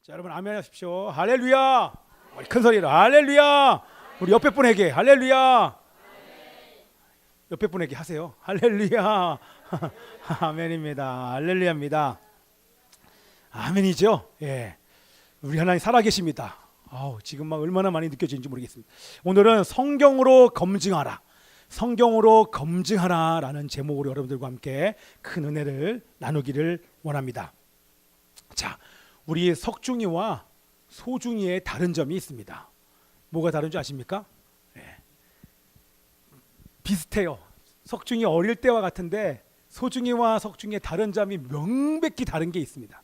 자, 여러분 아멘 하십시오. 할렐루야. 큰 소리로 할렐루야. 우리 옆에 분에게 할렐루야. 옆에 분에게 하세요. 할렐루야. 아멘입니다. 할렐루야입니다. 아멘이죠. 예, 우리 하나님 살아계십니다. 지금 막 얼마나 많이 느껴지는지 모르겠습니다. 오늘은 성경으로 검증하라, 성경으로 검증하라라는 제목으로 여러분들과 함께 큰 은혜를 나누기를 원합니다. 자, 우리 석중이와 소중이의 다른 점이 있습니다. 뭐가 다른지 아십니까? 비슷해요. 석중이 어릴 때와 같은데 소중이와 석중이의 다른 점이 명백히 다른 게 있습니다.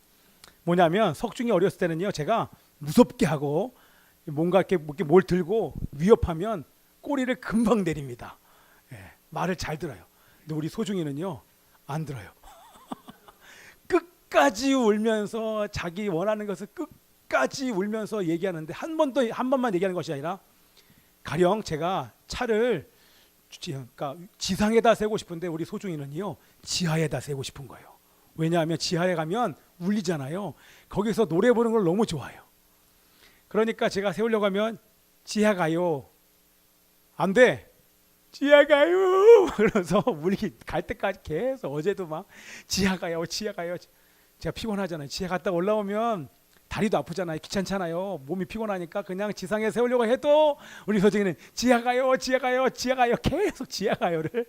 뭐냐면 석중이 어렸을 때는요, 제가 무섭게 하고 뭔가 이렇게 뭘 들고 위협하면 꼬리를 금방 내립니다. 말을 잘 들어요. 근데 우리 소중이는요, 안 들어요. 끝까지 울면서 자기 원하는 것을 끝까지 울면서 얘기하는데 한 번만 얘기하는 것이 아니라, 가령 제가 차를 그러니까 지상에다 세우고 싶은데 우리 소중이는요, 지하에다 세우고 싶은 거예요. 왜냐하면 지하에 가면 울리잖아요. 거기서 노래 부르는 걸 너무 좋아해요. 그러니까 제가 세우려고 하면 지하 가요. 안 돼. 지하 가요. 그러면서 울기 갈 때까지 계속, 어제도 막 지하 가요, 지하 가요. 제가 피곤하잖아요. 지하 갔다 올라오면 다리도 아프잖아요. 귀찮잖아요. 몸이 피곤하니까 그냥 지상에 세우려고 해도 우리 소중이는 지하 가요, 지하 가요, 지하 가요. 계속 지하 가요를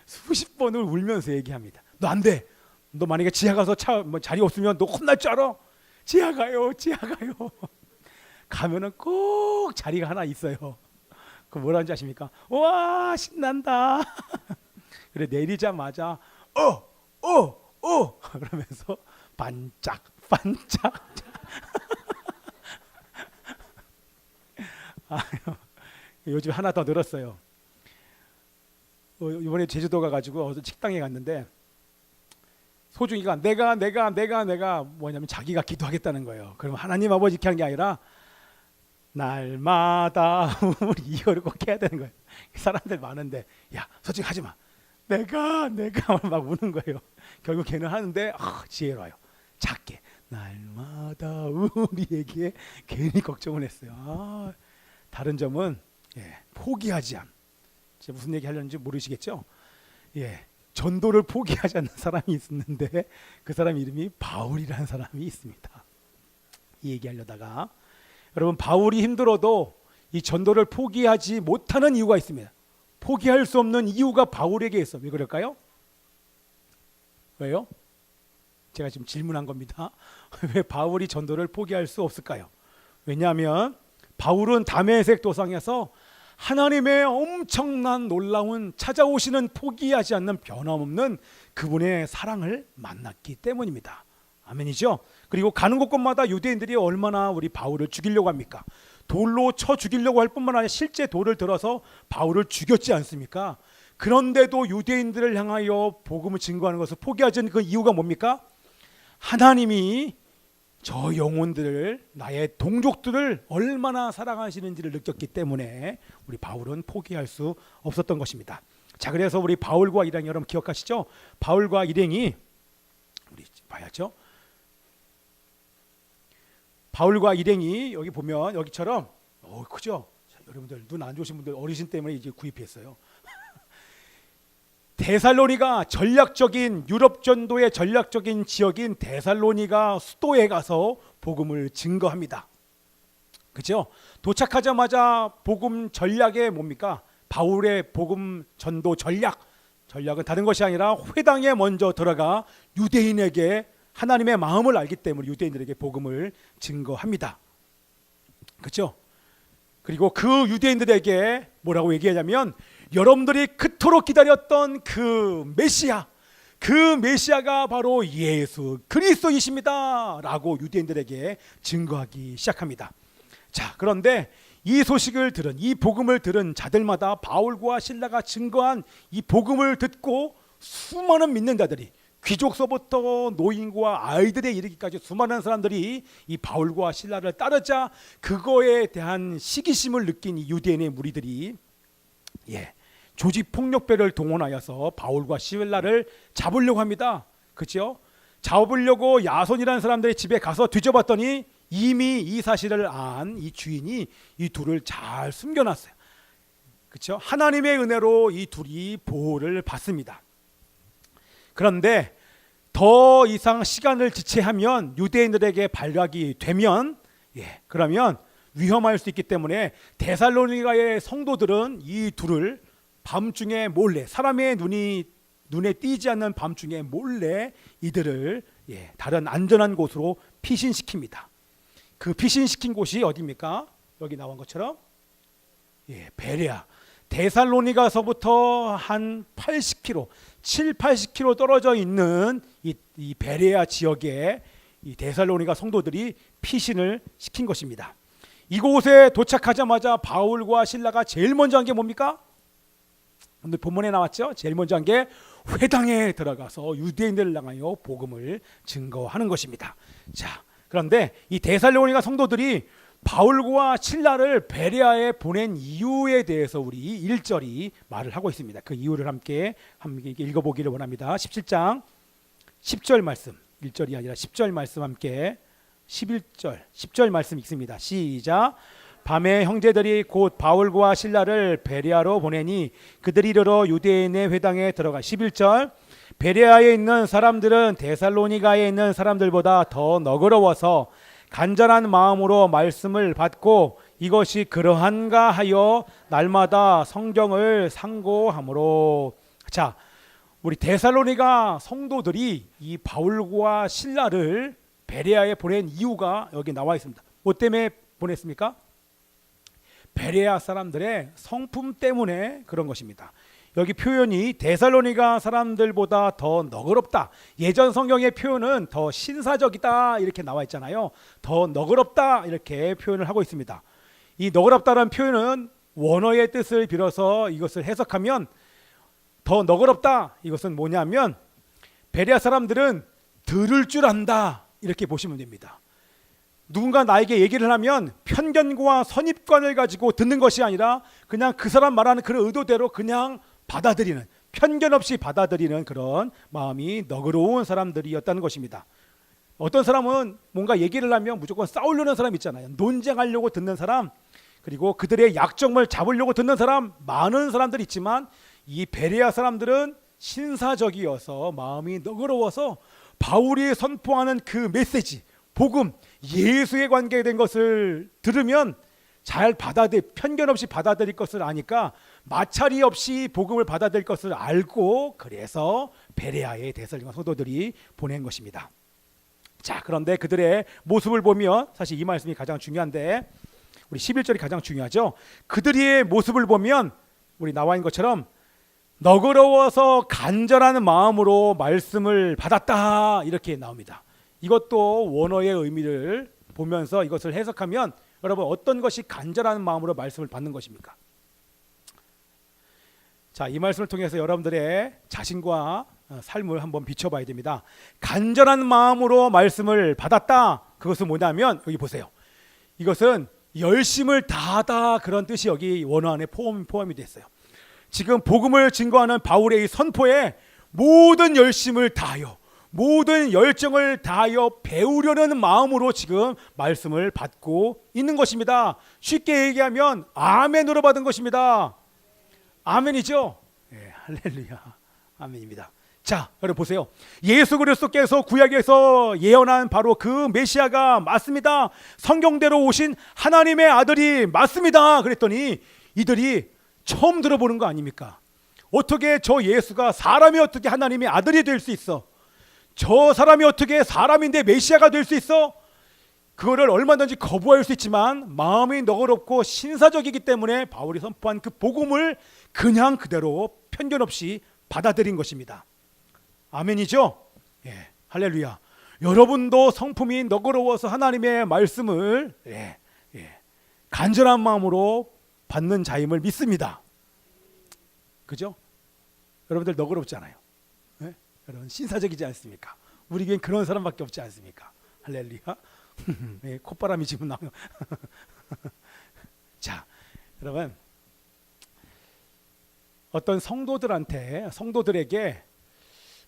수십 번을 울면서 얘기합니다. 너 안 돼. 너 만약에 지하 가서 자리 없으면 너 혼날 줄 알아. 지하 가요, 지하 가요. 가면은 꼭 자리가 하나 있어요. 그 뭐라는지 아십니까? 와, 신난다. 그래, 내리자마자 그러면서 반짝 요즘 하나 더 늘었어요. 이번에 제주도 가가지고 식당에 갔는데 소중이가 내가 뭐냐면 자기가 기도하겠다는 거예요. 그러면 하나님 아버지 이렇게 하는 게 아니라 날마다 우리 이거를 꼭 해야 되는 거예요. 사람들 많은데, 야, 솔직히 하지 마. 내가 막 우는 거예요. 결국 걔는 하는데 지혜로워요. 작게 날마다 우리에게 괜히 걱정을 했어요. 다른 점은 포기하지 않. 제가 무슨 얘기 하려는지 모르시겠죠? 전도를 포기하지 않는 사람이 있었는데 그 사람 이름이 바울이라는 사람이 있습니다. 이 얘기하려다가, 여러분, 바울이 힘들어도 이 전도를 포기하지 못하는 이유가 있습니다. 포기할 수 없는 이유가 바울에게 있어. 왜 그럴까요? 왜요? 제가 지금 질문한 겁니다. 왜 바울이 전도를 포기할 수 없을까요? 왜냐하면 바울은 다메섹 도상에서 하나님의 엄청난 놀라운 찾아오시는, 포기하지 않는 변함없는 그분의 사랑을 만났기 때문입니다. 아멘이죠? 그리고 가는 곳곳마다 유대인들이 얼마나 우리 바울을 죽이려고 합니까? 돌로 쳐 죽이려고 할 뿐만 아니라 실제 돌을 들어서 바울을 죽였지 않습니까? 그런데도 유대인들을 향하여 복음을 증거하는 것을 포기하지 않는 그 이유가 뭡니까? 하나님이 저 영혼들을, 나의 동족들을 얼마나 사랑하시는지를 느꼈기 때문에 우리 바울은 포기할 수 없었던 것입니다. 자, 그래서 우리 바울과 일행이, 여러분 기억하시죠? 바울과 일행이, 우리 봐야죠. 바울과 일행이 여기 보면 여기처럼 크죠? 자, 여러분들 눈 안 좋으신 분들 어르신 때문에 이제 구입했어요. 데살로니가 전략적인, 유럽 전도의 전략적인 지역인 데살로니가 수도에 가서 복음을 증거합니다. 그렇죠? 도착하자마자 복음 전략이 뭡니까? 바울의 복음 전도 전략은 다른 것이 아니라 회당에 먼저 들어가 유대인에게 하나님의 마음을 알기 때문에 유대인들에게 복음을 증거합니다. 그렇죠? 그리고 그 유대인들에게 뭐라고 얘기하냐면, 여러분들이 그토록 기다렸던 그 메시아가 바로 예수 그리스도이십니다 라고 유대인들에게 증거하기 시작합니다. 자, 그런데 이 소식을 들은, 이 복음을 들은 자들마다 바울과 실라가 증거한 이 복음을 듣고 수많은 믿는 자들이, 귀족서부터 노인과 아이들에 이르기까지 수많은 사람들이 이 바울과 실라를 따르자 그거에 대한 시기심을 느낀 이 유대인의 무리들이 조직폭력배를 동원하여서 바울과 실라를 잡으려고 합니다. 그렇죠? 잡으려고 야손이라는 사람들의 집에 가서 뒤져봤더니 이미 이 사실을 안 이 주인이 이 둘을 잘 숨겨놨어요. 그렇죠? 하나님의 은혜로 이 둘이 보호를 받습니다. 그런데 더 이상 시간을 지체하면 유대인들에게 발각이 되면 그러면 위험할 수 있기 때문에 데살로니가의 성도들은 이 둘을 밤중에 몰래, 사람의 눈에 띄지 않는 밤중에 몰래 이들을 다른 안전한 곳으로 피신시킵니다. 그 피신시킨 곳이 어디입니까? 여기 나온 것처럼 베레아, 데살로니가서부터 한 80km, 80km 떨어져 있는 이 베레아 지역에 이 데살로니가 성도들이 피신을 시킨 것입니다. 이곳에 도착하자마자 바울과 실라가 제일 먼저 한 게 뭡니까? 오늘 본문에 나왔죠. 제일 먼저 한 게 회당에 들어가서 유대인들을 향하여 복음을 증거하는 것입니다. 자, 그런데 이 데살로니가 성도들이 바울과 실라를 베레아에 보낸 이유에 대해서 우리 1절이 말을 하고 있습니다. 그 이유를 함께 읽어보기를 원합니다. 17장 10절 말씀, 1절이 아니라 10절 말씀 함께 10절 말씀 읽습니다. 시작. 밤에 형제들이 곧 바울과 실라를 베레아로 보내니 그들이 이르러 유대인의 회당에 들어가. 11절. 베레아에 있는 사람들은 데살로니가에 있는 사람들보다 더 너그러워서 간절한 마음으로 말씀을 받고 이것이 그러한가 하여 날마다 성경을 상고하므로. 자, 우리 데살로니가 성도들이 이 바울과 실라를 베레아에 보낸 이유가 여기 나와 있습니다. 뭐 때문에 보냈습니까? 베레아 사람들의 성품 때문에 그런 것입니다. 여기 표현이 데살로니가 사람들보다 더 너그럽다. 예전 성경의 표현은 더 신사적이다 이렇게 나와 있잖아요. 더 너그럽다 이렇게 표현을 하고 있습니다. 이 너그럽다라는 표현은 원어의 뜻을 빌어서 이것을 해석하면 더 너그럽다, 이것은 뭐냐면 베레아 사람들은 들을 줄 안다 이렇게 보시면 됩니다. 누군가 나에게 얘기를 하면 편견과 선입관을 가지고 듣는 것이 아니라 그냥 그 사람 말하는 그런 의도대로 그냥 받아들이는, 편견 없이 받아들이는 그런 마음이 너그러운 사람들이었다는 것입니다. 어떤 사람은 뭔가 얘기를 하면 무조건 싸우려는 사람 있잖아요. 논쟁하려고 듣는 사람, 그리고 그들의 약점을 잡으려고 듣는 사람, 많은 사람들이 있지만 이 베레아 사람들은 신사적이어서 마음이 너그러워서 바울이 선포하는 그 메시지, 복음, 예수에 관계된 것을 들으면 잘 편견 없이 받아들일 것을 아니까 마찰이 없이 복음을 받아들일 것을 알고, 그래서 베레아의 데살로니가 성도들이 보낸 것입니다. 자, 그런데 그들의 모습을 보면 사실 이 말씀이 가장 중요한데 우리 11절이 가장 중요하죠. 그들의 모습을 보면 우리 나와 있는 것처럼 너그러워서 간절한 마음으로 말씀을 받았다 이렇게 나옵니다. 이것도 원어의 의미를 보면서 이것을 해석하면 여러분 어떤 것이 간절한 마음으로 말씀을 받는 것입니까? 자, 이 말씀을 통해서 여러분들의 자신과 삶을 한번 비춰봐야 됩니다. 간절한 마음으로 말씀을 받았다. 그것은 뭐냐면 여기 보세요. 이것은 열심을 다하다 그런 뜻이 여기 원어 안에 포함이 됐어요. 지금 복음을 증거하는 바울의 이 선포에 모든 열심을 다하여, 모든 열정을 다하여 배우려는 마음으로 지금 말씀을 받고 있는 것입니다. 쉽게 얘기하면 아멘으로 받은 것입니다. 아멘이죠? 네, 할렐루야. 아멘입니다. 자, 여러분 보세요. 예수 그리스도께서 구약에서 예언한 바로 그 메시아가 맞습니다. 성경대로 오신 하나님의 아들이 맞습니다. 그랬더니 이들이 처음 들어보는 거 아닙니까? 어떻게 저 예수가 사람이 어떻게 하나님의 아들이 될 수 있어? 저 사람이 어떻게 사람인데 메시아가 될 수 있어? 그거를 얼마든지 거부할 수 있지만 마음이 너그럽고 신사적이기 때문에 바울이 선포한 그 복음을 그냥 그대로 편견 없이 받아들인 것입니다. 아멘이죠? 예, 할렐루야. 여러분도 성품이 너그러워서 하나님의 말씀을 간절한 마음으로 받는 자임을 믿습니다. 그죠? 여러분들 너그럽잖아요. 네? 여러분 신사적이지 않습니까? 우리 교회는 그런 사람밖에 없지 않습니까? 할렐루야. 네, 콧바람이 지금 나요. 자, 여러분 어떤 성도들에게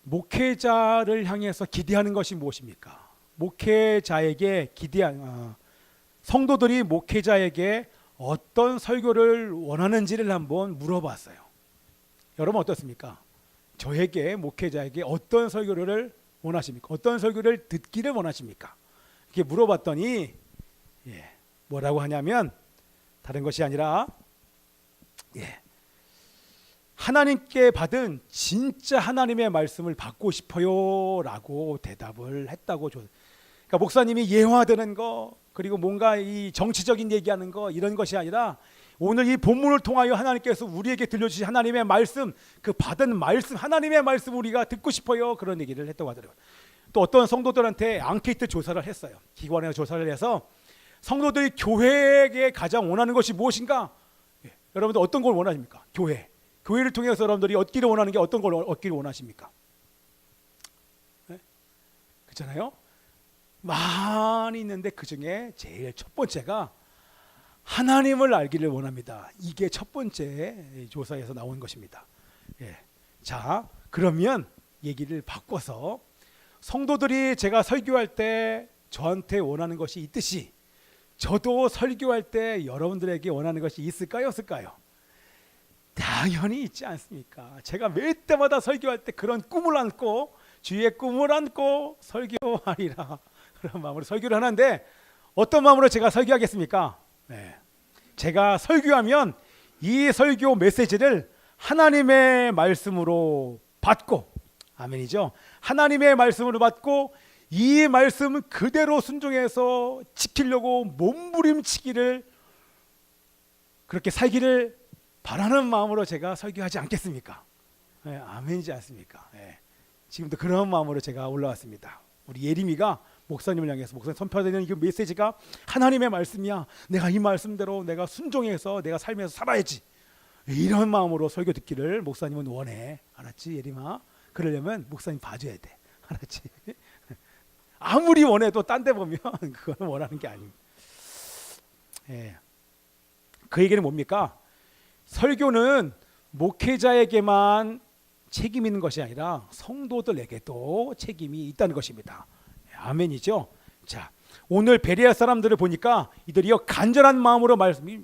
목회자를 향해서 기대하는 것이 무엇입니까? 목회자에게 성도들이 목회자에게 어떤 설교를 원하는지를 한번 물어봤어요. 여러분 어떻습니까? 저에게 목회자에게 어떤 설교를 원하십니까? 어떤 설교를 듣기를 원하십니까? 이렇게 물어봤더니 뭐라고 하냐면 다른 것이 아니라 하나님께 받은 진짜 하나님의 말씀을 받고 싶어요 라고 대답을 했다고. 그러니까 목사님이 예화되는 거 그리고 뭔가 이 정치적인 얘기하는 거 이런 것이 아니라 오늘 이 본문을 통하여 하나님께서 우리에게 들려주신 하나님의 말씀, 그 받은 말씀, 하나님의 말씀 우리가 듣고 싶어요, 그런 얘기를 했다고 하더라고요. 또 어떤 성도들한테 앙케이트 조사를 했어요. 기관에서 조사를 해서 성도들이 교회에게 가장 원하는 것이 무엇인가? 여러분들 어떤 걸 원하십니까? 교회를 통해서 여러분들이 얻기를 원하는 게 어떤 걸 얻기를 원하십니까? 그렇잖아요. 많이 있는데 그 중에 제일 첫 번째가 하나님을 알기를 원합니다. 이게 첫 번째 조사에서 나온 것입니다. 자, 그러면 얘기를 바꿔서 성도들이 제가 설교할 때 저한테 원하는 것이 있듯이 저도 설교할 때 여러분들에게 원하는 것이 있을까요? 없을까요? 당연히 있지 않습니까? 제가 매 때마다 설교할 때 그런 꿈을 안고 주의 꿈을 안고 설교하리라 그런 마음으로 설교를 하는데 어떤 마음으로 제가 설교하겠습니까? 제가 설교하면 이 설교 메시지를 하나님의 말씀으로 받고, 아멘이죠? 하나님의 말씀으로 받고 이 말씀을 그대로 순종해서 지키려고 몸부림치기를, 그렇게 살기를 바라는 마음으로 제가 설교하지 않겠습니까? 아멘이지 않습니까? 지금도 그런 마음으로 제가 올라왔습니다. 우리 예림이가 목사님을 향해서 목사님 선포되는 이 메시지가 하나님의 말씀이야. 내가 이 말씀대로 내가 순종해서 내가 살면서 살아야지. 이런 마음으로 설교 듣기를 목사님은 원해. 알았지, 예림아? 그러려면 목사님 봐줘야 돼. 알았지? 아무리 원해도 딴 데 보면 그거는 원하는 게 아닙니다. 그 얘기는 뭡니까? 설교는 목회자에게만 책임 있는 것이 아니라 성도들에게도 책임이 있다는 것입니다. 아멘이죠. 자, 오늘 베레아 사람들을 보니까 이들이요 간절한 마음으로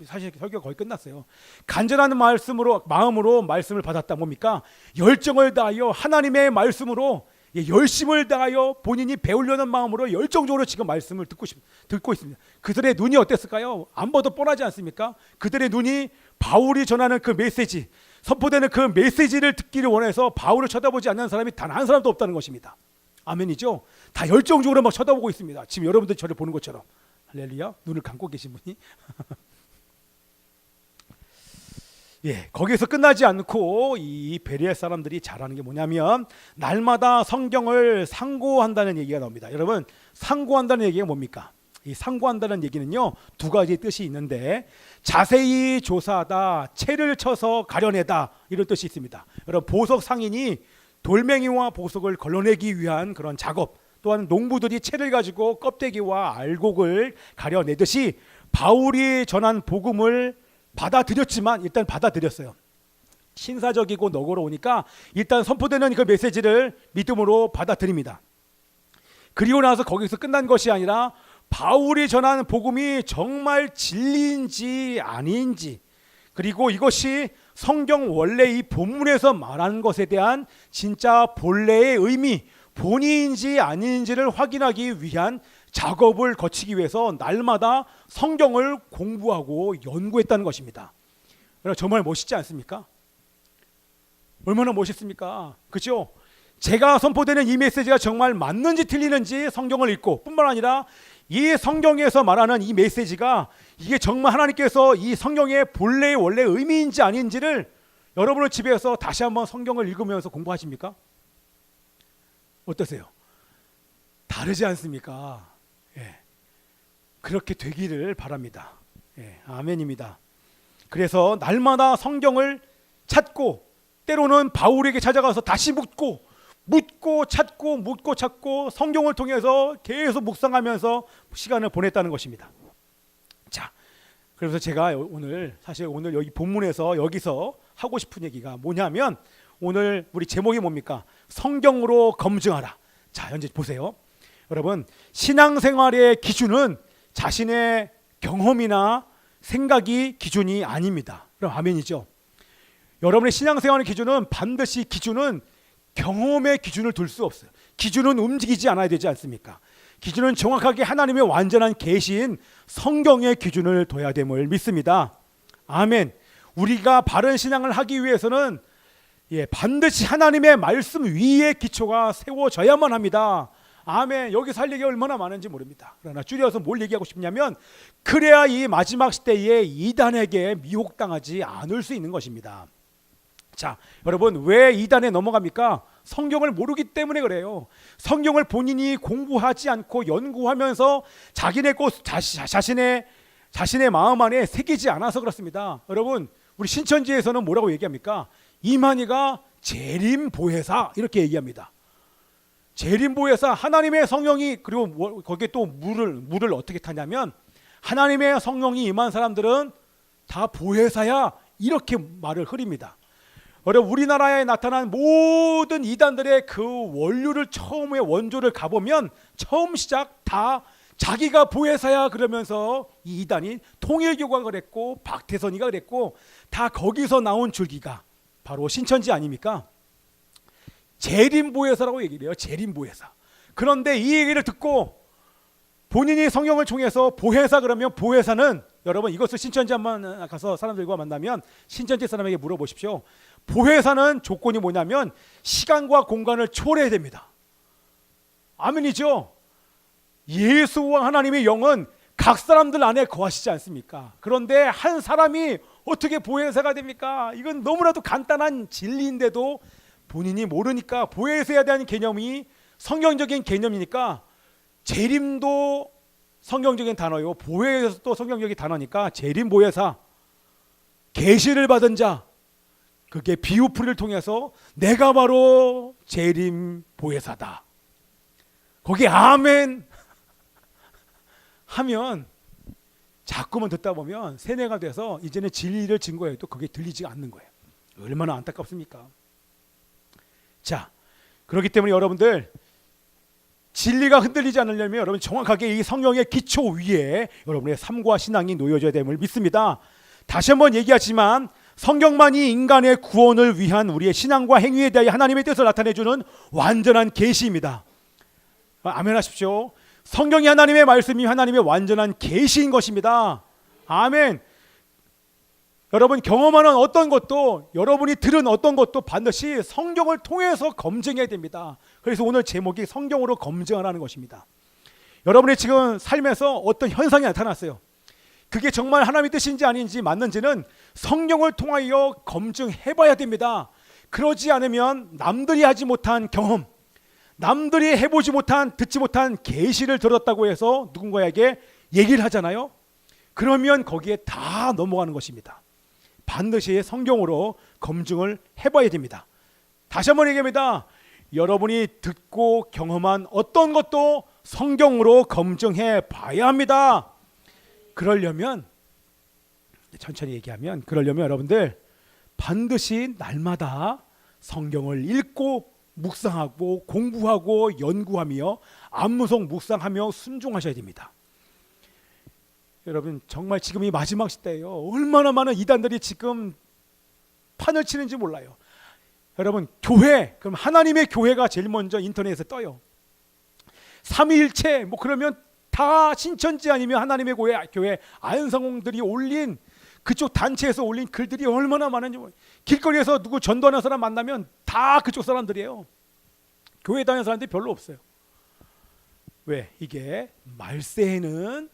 사실 설교가 거의 끝났어요. 간절한 마음으로 말씀을 받았다. 뭡니까? 열정을 다하여 하나님의 말씀으로 열심을 다하여 본인이 배우려는 마음으로 열정적으로 지금 말씀을 듣고 있습니다. 그들의 눈이 어땠을까요? 안 봐도 뻔하지 않습니까? 그들의 눈이 바울이 전하는 그 메시지, 선포되는 그 메시지를 듣기를 원해서 바울을 쳐다보지 않는 사람이 단 한 사람도 없다는 것입니다. 아멘이죠? 다 열정적으로 막 쳐다보고 있습니다. 지금 여러분들 저를 보는 것처럼. 할렐루야. 눈을 감고 계신 분이. 거기에서 끝나지 않고 이 베레아 사람들이 잘하는 게 뭐냐면 날마다 성경을 상고한다는 얘기가 나옵니다. 여러분, 상고한다는 얘기가 뭡니까? 이 상고한다는 얘기는요 두 가지 뜻이 있는데 자세히 조사하다, 채를 쳐서 가려내다 이런 뜻이 있습니다. 여러분, 보석 상인이 돌멩이와 보석을 걸러내기 위한 그런 작업, 또한 농부들이 채를 가지고 껍데기와 알곡을 가려내듯이 바울이 전한 복음을 받아들였지만 일단 받아들였어요. 신사적이고 너그러우니까 일단 선포되는 그 메시지를 믿음으로 받아들입니다. 그리고 나서 거기서 끝난 것이 아니라 바울이 전하는 복음이 정말 진리인지 아닌지, 그리고 이것이 성경 원래 이 본문에서 말하는 것에 대한 진짜 본래의 의미, 본의인지 아닌지를 확인하기 위한 작업을 거치기 위해서 날마다 성경을 공부하고 연구했다는 것입니다. 정말 멋있지 않습니까? 얼마나 멋있습니까? 그렇죠? 제가 선포되는 이 메시지가 정말 맞는지 틀리는지 성경을 읽고, 뿐만 아니라 이 성경에서 말하는 이 메시지가 이게 정말 하나님께서 이 성경의 본래의 원래 의미인지 아닌지를 여러분은 집에서 다시 한번 성경을 읽으면서 공부하십니까? 어떠세요? 다르지 않습니까? 그렇게 되기를 바랍니다. 아멘입니다. 그래서 날마다 성경을 찾고, 때로는 바울에게 찾아가서 다시 묻고 찾고 성경을 통해서 계속 묵상하면서 시간을 보냈다는 것입니다. 자, 그래서 제가 사실 오늘 여기 본문에서 여기서 하고 싶은 얘기가 뭐냐면, 오늘 우리 제목이 뭡니까? 성경으로 검증하라. 자, 현재 보세요. 여러분, 신앙생활의 기준은 자신의 경험이나 생각이 기준이 아닙니다. 그럼 아멘이죠. 여러분의 신앙생활의 기준은 반드시 기준은 경험의 기준을 둘 수 없어요. 기준은 움직이지 않아야 되지 않습니까? 기준은 정확하게 하나님의 완전한 계시인 성경의 기준을 둬야 됨을 믿습니다. 아멘. 우리가 바른 신앙을 하기 위해서는 반드시 하나님의 말씀 위에 기초가 세워져야만 합니다. 아멘. 여기서 할 얘기가 얼마나 많은지 모릅니다. 그러나 줄여서 뭘 얘기하고 싶냐면, 그래야 이 마지막 시대에 이단에게 미혹당하지 않을 수 있는 것입니다. 자, 여러분, 왜 이단에 넘어갑니까? 성경을 모르기 때문에 그래요. 성경을 본인이 공부하지 않고 연구하면서 자신의 마음 안에 새기지 않아서 그렇습니다. 여러분, 우리 신천지에서는 뭐라고 얘기합니까? 이만희가 재림보혜사 이렇게 얘기합니다. 재림보혜사, 하나님의 성령이, 그리고 거기에 또 물을 어떻게 타냐면, 하나님의 성령이 임한 사람들은 다 보혜사야, 이렇게 말을 흐립니다. 여러분, 우리나라에 나타난 모든 이단들의 그 원류를 처음에 원조를 가보면 처음 시작 다 자기가 보혜사야 그러면서 이 이단이 통일교가 그랬고 박태선이가 그랬고 다 거기서 나온 줄기가 바로 신천지 아닙니까? 재림보혜사라고 얘기를 해요. 재림보혜사. 그런데 이 얘기를 듣고 본인이 성경을 통해서 보혜사 그러면, 보혜사는, 여러분 이것을 신천지 한번 가서 사람들과 만나면 신천지 사람에게 물어보십시오. 보혜사는 조건이 뭐냐면 시간과 공간을 초래해야 됩니다. 아멘이죠. 예수와 하나님의 영은 각 사람들 안에 거하시지 않습니까? 그런데 한 사람이 어떻게 보혜사가 됩니까? 이건 너무나도 간단한 진리인데도 본인이 모르니까, 보혜사에 대한 개념이 성경적인 개념이니까, 재림도 성경적인 단어요, 보혜사도 성경적인 단어니까 재림보혜사, 계시를 받은 자, 그게 비유풀이를 통해서 내가 바로 재림보혜사다. 거기 아멘 하면 자꾸만 듣다 보면 세뇌가 돼서 이제는 진리를 증거해도 그게 들리지가 않는 거예요. 얼마나 안타깝습니까? 자, 그렇기 때문에 여러분들, 진리가 흔들리지 않으려면 여러분 정확하게 이 성령의 기초 위에 여러분의 삶과 신앙이 놓여져야 됨을 믿습니다. 다시 한번 얘기하지만 성경만이 인간의 구원을 위한 우리의 신앙과 행위에 대해 하나님의 뜻을 나타내주는 완전한 계시입니다. 아멘 하십시오. 성경이 하나님의 말씀이 하나님의 완전한 계시인 것입니다. 아멘. 여러분, 경험하는 어떤 것도, 여러분이 들은 어떤 것도 반드시 성경을 통해서 검증해야 됩니다. 그래서 오늘 제목이 성경으로 검증하라는 것입니다. 여러분의 지금 삶에서 어떤 현상이 나타났어요. 그게 정말 하나님의 뜻인지 아닌지 맞는지는 성경을 통하여 검증해봐야 됩니다. 그러지 않으면 남들이 하지 못한 경험, 남들이 해보지 못한, 듣지 못한 계시를 들었다고 해서 누군가에게 얘기를 하잖아요. 그러면 거기에 다 넘어가는 것입니다. 반드시 성경으로 검증을 해봐야 됩니다. 다시 한번 얘기합니다. 여러분이 듣고 경험한 어떤 것도 성경으로 검증해 봐야 합니다. 그러려면, 천천히 얘기하면, 그러려면 여러분들 반드시 날마다 성경을 읽고 묵상하고 공부하고 연구하며 암묵성 묵상하며 순종하셔야 됩니다. 여러분, 정말 지금 이 마지막 시대예요. 얼마나 많은 이단들이 지금 판을 치는지 몰라요. 여러분, 교회, 그럼 하나님의 교회가 제일 먼저 인터넷에 떠요. 삼위일체, 그러면 다 신천지 아니면 하나님의 교회 안성홍들이 올린, 그쪽 단체에서 올린 글들이 얼마나 많은지 몰라요. 길거리에서 누구 전도하는 사람 만나면 다 그쪽 사람들이에요. 교회 다니는 사람들이 별로 없어요. 왜? 이게 말세에는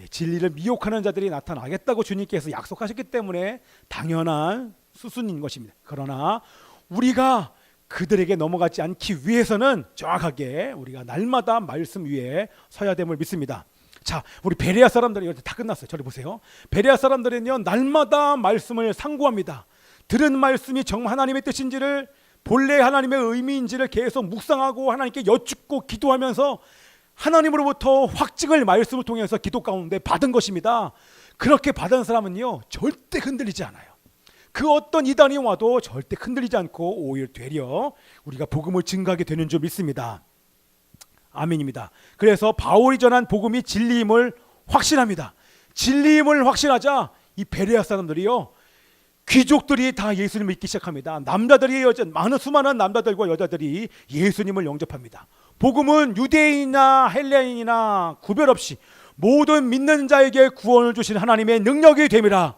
진리를 미혹하는 자들이 나타나겠다고 주님께서 약속하셨기 때문에 당연한 수순인 것입니다. 그러나 우리가 그들에게 넘어가지 않기 위해서는 정확하게 우리가 날마다 말씀 위에 서야 됨을 믿습니다. 자, 우리 베레아 사람들이 다 끝났어요. 저리 보세요. 베레아 사람들은요, 날마다 말씀을 상고합니다. 들은 말씀이 정말 하나님의 뜻인지를, 본래 하나님의 의미인지를 계속 묵상하고 하나님께 여쭙고 기도하면서 하나님으로부터 확증을 말씀을 통해서 기도 가운데 받은 것입니다. 그렇게 받은 사람은요, 절대 흔들리지 않아요. 그 어떤 이단이 와도 절대 흔들리지 않고 오히려 되려 우리가 복음을 증거하게 되는 줄 믿습니다. 아멘입니다. 그래서 바울이 전한 복음이 진리임을 확신합니다. 진리임을 확신하자 이 베레아 사람들이요, 귀족들이 다 예수님을 믿기 시작합니다. 남자들이 많은 수많은 남자들과 여자들이 예수님을 영접합니다. 복음은 유대인이나 헬레인이나 구별 없이 모든 믿는 자에게 구원을 주신 하나님의 능력이 됨이라.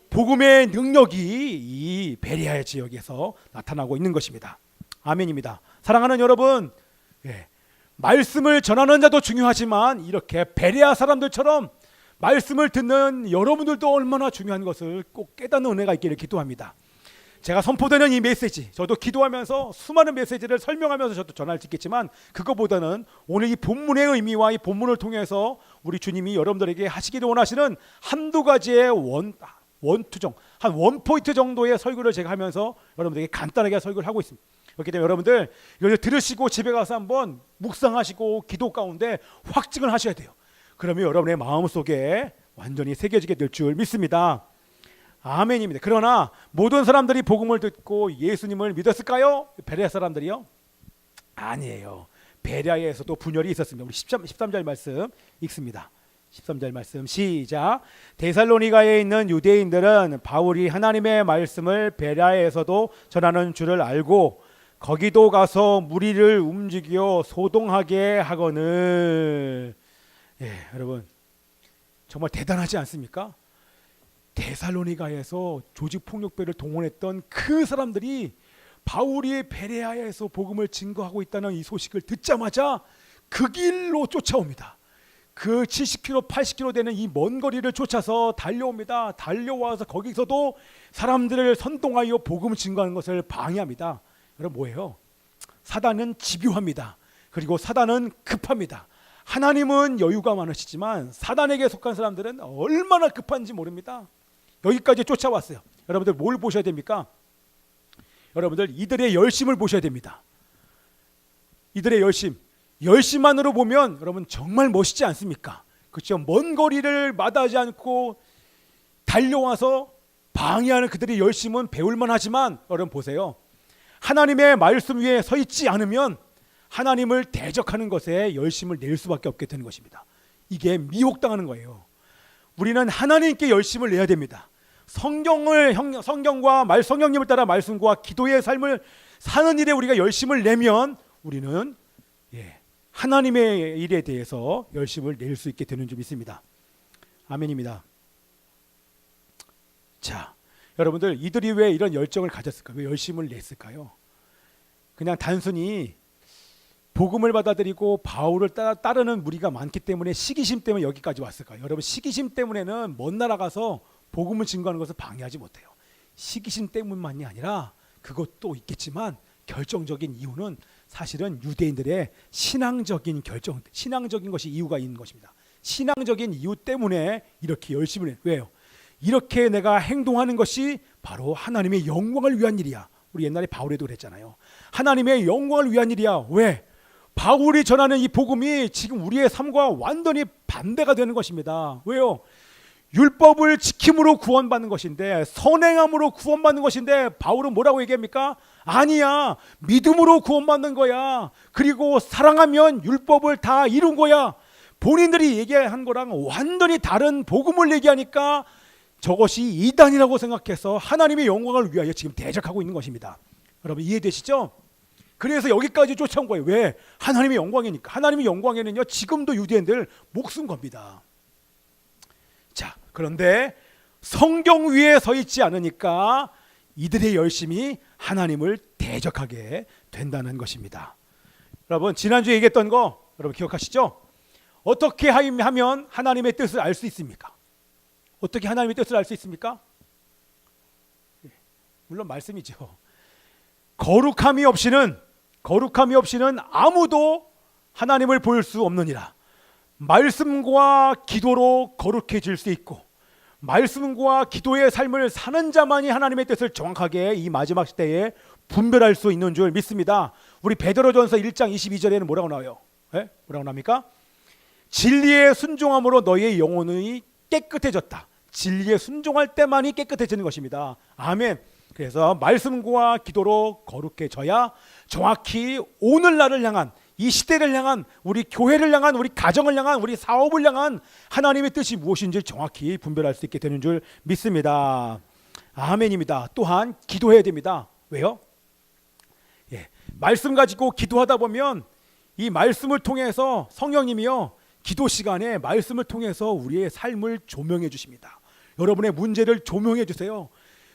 복음의 능력이 이 베레아 지역에서 나타나고 있는 것입니다. 아멘입니다. 사랑하는 여러분, 말씀을 전하는 자도 중요하지만 이렇게 베레아 사람들처럼 말씀을 듣는 여러분들도 얼마나 중요한 것을 꼭 깨닫는 은혜가 있기를 기도합니다. 제가 선포되는 이 메시지, 저도 기도하면서 수많은 메시지를 설명하면서 저도 전할 수 있겠지만, 그것보다는 오늘 이 본문의 의미와 이 본문을 통해서 우리 주님이 여러분들에게 하시기를 원하시는 한두 가지의 한 원포인트 정도의 설교를 제가 하면서 여러분들에게 간단하게 설교를 하고 있습니다. 그렇기 때문에 여러분들 이걸 들으시고 집에 가서 한번 묵상하시고 기도 가운데 확증을 하셔야 돼요. 그러면 여러분의 마음속에 완전히 새겨지게 될 줄 믿습니다. 아멘입니다. 그러나 모든 사람들이 복음을 듣고 예수님을 믿었을까요? 베레아 사람들이요? 아니에요. 베레아에서도 분열이 있었습니다. 우리 13절 말씀 읽습니다. 13절 말씀 시작. 데살로니가에 있는 유대인들은 바울이 하나님의 말씀을 베레아에서도 전하는 줄을 알고 거기도 가서 무리를 움직여 소동하게 하거늘. 여러분 정말 대단하지 않습니까? 데살로니가에서 조직폭력배를 동원했던 그 사람들이 바울이 베레아에서 복음을 증거하고 있다는 이 소식을 듣자마자 그 길로 쫓아옵니다. 그 70km, 80km 되는 이 먼 거리를 쫓아서 달려옵니다. 달려와서 거기서도 사람들을 선동하여 복음을 증거하는 것을 방해합니다. 여러분 뭐예요? 사단은 집요합니다. 그리고 사단은 급합니다. 하나님은 여유가 많으시지만 사단에게 속한 사람들은 얼마나 급한지 모릅니다. 여기까지 쫓아왔어요. 여러분들 뭘 보셔야 됩니까? 여러분들 이들의 열심을 보셔야 됩니다. 이들의 열심만으로 보면 여러분 정말 멋있지 않습니까? 그렇죠? 먼 거리를 마다하지 않고 달려와서 방해하는 그들의 열심은 배울만 하지만 여러분 보세요. 하나님의 말씀 위에 서 있지 않으면 하나님을 대적하는 것에 열심을 낼 수밖에 없게 되는 것입니다. 이게 미혹당하는 거예요. 우리는 하나님께 열심을 내야 됩니다. 성경님을 따라 말씀과 기도의 삶을 사는 일에 우리가 열심을 내면 우리는 하나님의 일에 대해서 열심을 낼 수 있게 되는 줄 믿습니다. 아멘입니다. 자, 여러분들 이들이 왜 이런 열정을 가졌을까요? 왜 열심을 냈을까요? 그냥 단순히 복음을 받아들이고 바울을 따르는 무리가 많기 때문에 시기심 때문에 여기까지 왔을까요? 여러분 시기심 때문에는 먼 나라 가서 복음을 증거하는 것을 방해하지 못해요. 시기심 때문만이 아니라 그것도 있겠지만 결정적인 이유는 사실은 유대인들의 신앙적인 것이 이유가 있는 것입니다. 신앙적인 이유 때문에 이렇게 열심을 해요. 왜요? 이렇게 내가 행동하는 것이 바로 하나님의 영광을 위한 일이야. 우리 옛날에 바울에도 그랬잖아요. 하나님의 영광을 위한 일이야. 왜? 바울이 전하는 이 복음이 지금 우리의 삶과 완전히 반대가 되는 것입니다. 왜요? 율법을 지킴으로 구원받는 것인데, 선행함으로 구원받는 것인데 바울은 뭐라고 얘기합니까? 아니야, 믿음으로 구원받는 거야. 그리고 사랑하면 율법을 다 이룬 거야. 본인들이 얘기한 거랑 완전히 다른 복음을 얘기하니까 저것이 이단이라고 생각해서 하나님의 영광을 위하여 지금 대적하고 있는 것입니다. 여러분 이해되시죠? 그래서 여기까지 쫓아온 거예요. 왜? 하나님의 영광이니까. 하나님의 영광에는요 지금도 유대인들 목숨 겁니다. 자, 그런데 성경 위에 서 있지 않으니까 이들의 열심이 하나님을 대적하게 된다는 것입니다. 여러분 지난주에 얘기했던 거 여러분 기억하시죠? 어떻게 하면 하나님의 뜻을 알 수 있습니까? 어떻게 하나님의 뜻을 알 수 있습니까? 물론 말씀이죠. 거룩함이 없이는 아무도 하나님을 볼 수 없느니라. 말씀과 기도로 거룩해질 수 있고 말씀과 기도의 삶을 사는 자만이 하나님의 뜻을 정확하게 이 마지막 시대에 분별할 수 있는 줄 믿습니다. 우리 베드로전서 1장 22절에는 뭐라고 나와요? 뭐라고 나옵니까? 진리에 순종함으로 너희의 영혼이 깨끗해졌다. 진리에 순종할 때만이 깨끗해지는 것입니다. 아멘. 그래서 말씀과 기도로 거룩해져야 정확히 오늘날을 향한 이 시대를 향한, 우리 교회를 향한, 우리 가정을 향한, 우리 사업을 향한 하나님의 뜻이 무엇인지 정확히 분별할 수 있게 되는 줄 믿습니다. 아멘입니다. 또한 기도해야 됩니다. 왜요? 말씀 가지고 기도하다 보면 이 말씀을 통해서 성령님이요, 기도 시간에 말씀을 통해서 우리의 삶을 조명해 주십니다. 여러분의 문제를 조명해 주세요.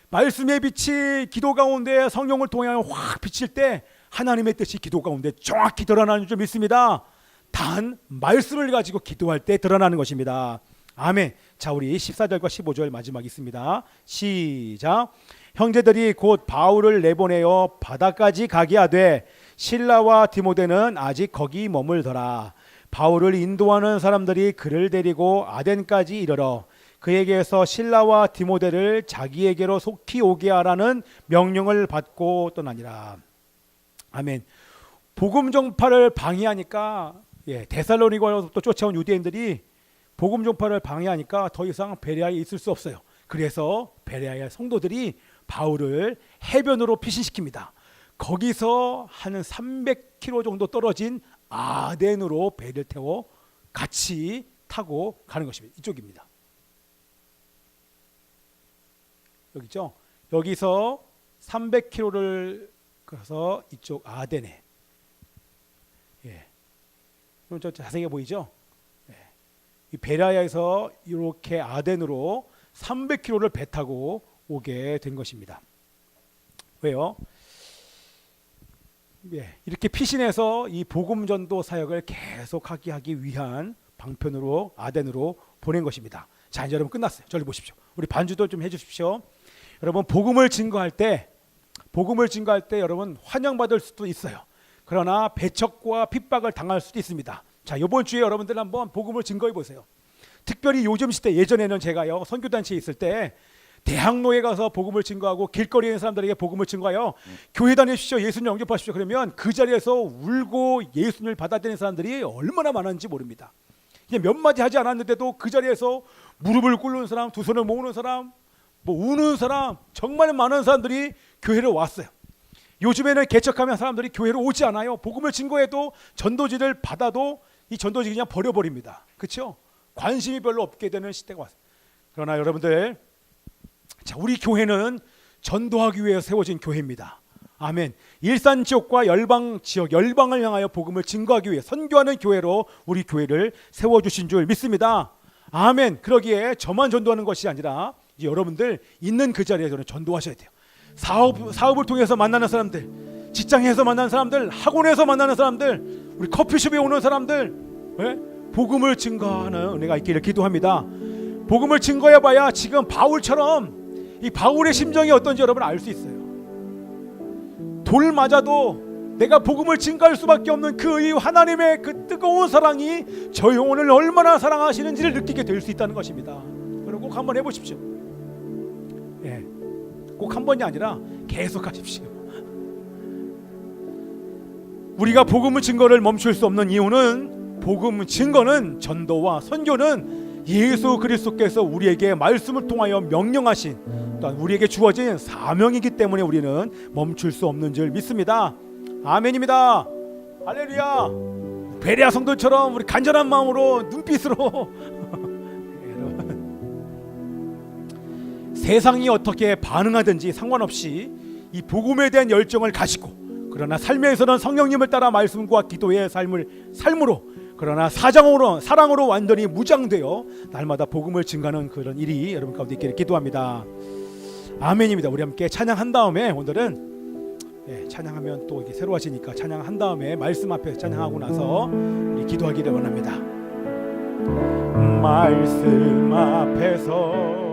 말씀의 빛이 기도 가운데 성령을 통해 확 비칠 때 하나님의 뜻이 기도 가운데 정확히 드러나는 줄 믿습니다. 단 말씀을 가지고 기도할 때 드러나는 것입니다. 아멘. 자, 우리 14절과 15절 마지막 있습니다. 시작. 형제들이 곧 바울을 내보내어 바다까지 가게 하되 실라와 디모데는 아직 거기 머물더라. 바울을 인도하는 사람들이 그를 데리고 아덴까지 이르러 그에게서 실라와 디모데를 자기에게로 속히 오게 하라는 명령을 받고 떠나니라. 아멘. 복음 전파를 방해하니까 데살로니가로부터 쫓아온 유대인들이 복음 전파를 방해하니까 더 이상 베레아에 있을 수 없어요. 그래서 베레아의 성도들이 바울을 해변으로 피신시킵니다. 거기서 한 300km 정도 떨어진 아덴으로 배를 태워 같이 타고 가는 것입니다. 이쪽입니다. 여기죠. 여기서 300km를 그래서 이쪽 아덴에, 그럼 저 자세히 보이죠? 이 베레아에서 이렇게 아덴으로 300km를 배 타고 오게 된 것입니다. 왜요? 이렇게 피신해서 이 복음 전도 사역을 계속하게 하기 위한 방편으로 아덴으로 보낸 것입니다. 자, 이제 여러분 끝났어요. 저를 보십시오. 우리 반주도 좀 해주십시오. 여러분, 복음을 증거할 때 여러분 환영받을 수도 있어요. 그러나 배척과 핍박을 당할 수도 있습니다. 자, 이번 주에 여러분들 한번 복음을 증거해 보세요. 특별히 요즘 시대, 예전에는 제가요 선교단체에 있을 때 대학로에 가서 복음을 증거하고 길거리에 있는 사람들에게 복음을 증거하여 교회 다니십시오, 예수님 영접하십시오, 그러면 그 자리에서 울고 예수님을 받아들이는 사람들이 얼마나 많은지 모릅니다. 그냥 몇 마디 하지 않았는데도 그 자리에서 무릎을 꿇는 사람, 두 손을 모으는 사람, 우는 사람, 정말 많은 사람들이 교회로 왔어요. 요즘에는 개척하면 사람들이 교회로 오지 않아요. 복음을 증거해도 전도지를 받아도 이 전도지 그냥 버려버립니다. 그렇죠? 관심이 별로 없게 되는 시대가 왔어요. 그러나 여러분들, 자, 우리 교회는 전도하기 위해 세워진 교회입니다. 아멘. 일산 지역과 열방 지역, 열방을 향하여 복음을 증거하기 위해 선교하는 교회로 우리 교회를 세워주신 줄 믿습니다. 아멘. 그러기에 저만 전도하는 것이 아니라 이제 여러분들 있는 그 자리에 저는 전도하셔야 돼요. 사업을 통해서 만나는 사람들, 직장에서 만나는 사람들, 학원에서 만나는 사람들, 우리 커피숍에 오는 사람들, 복음을 증거하는 은혜가 있기를 기도합니다. 복음을 증거해봐야 지금 바울처럼 이 바울의 심정이 어떤지 여러분 알 수 있어요. 돌 맞아도 내가 복음을 증거할 수밖에 없는 그 이 하나님의 그 뜨거운 사랑이 저 영혼을 얼마나 사랑하시는지를 느끼게 될 수 있다는 것입니다. 여러분 꼭 한번 해보십시오. 꼭 한 번이 아니라 계속 하십시오. 우리가 복음 증거를 멈출 수 없는 이유는, 복음 증거는, 전도와 선교는 예수 그리스도께서 우리에게 말씀을 통하여 명령하신, 또한 우리에게 주어진 사명이기 때문에 우리는 멈출 수 없는 줄 믿습니다. 아멘입니다. 할렐루야. 베레아 성도처럼 우리 간절한 마음으로, 눈빛으로 세상이 어떻게 반응하든지 상관없이 이 복음에 대한 열정을 가지고, 그러나 삶에서는 성령님을 따라 말씀과 기도의 삶으로, 그러나 사랑으로 완전히 무장되어 날마다 복음을 증가하는 그런 일이 여러분 가운데 있기를 기도합니다. 아멘입니다. 우리 함께 찬양한 다음에, 오늘은 찬양하면 또 이게 새로워지니까 찬양한 다음에 말씀 앞에서 찬양하고 나서 우리 기도하기를 원합니다. 말씀 앞에서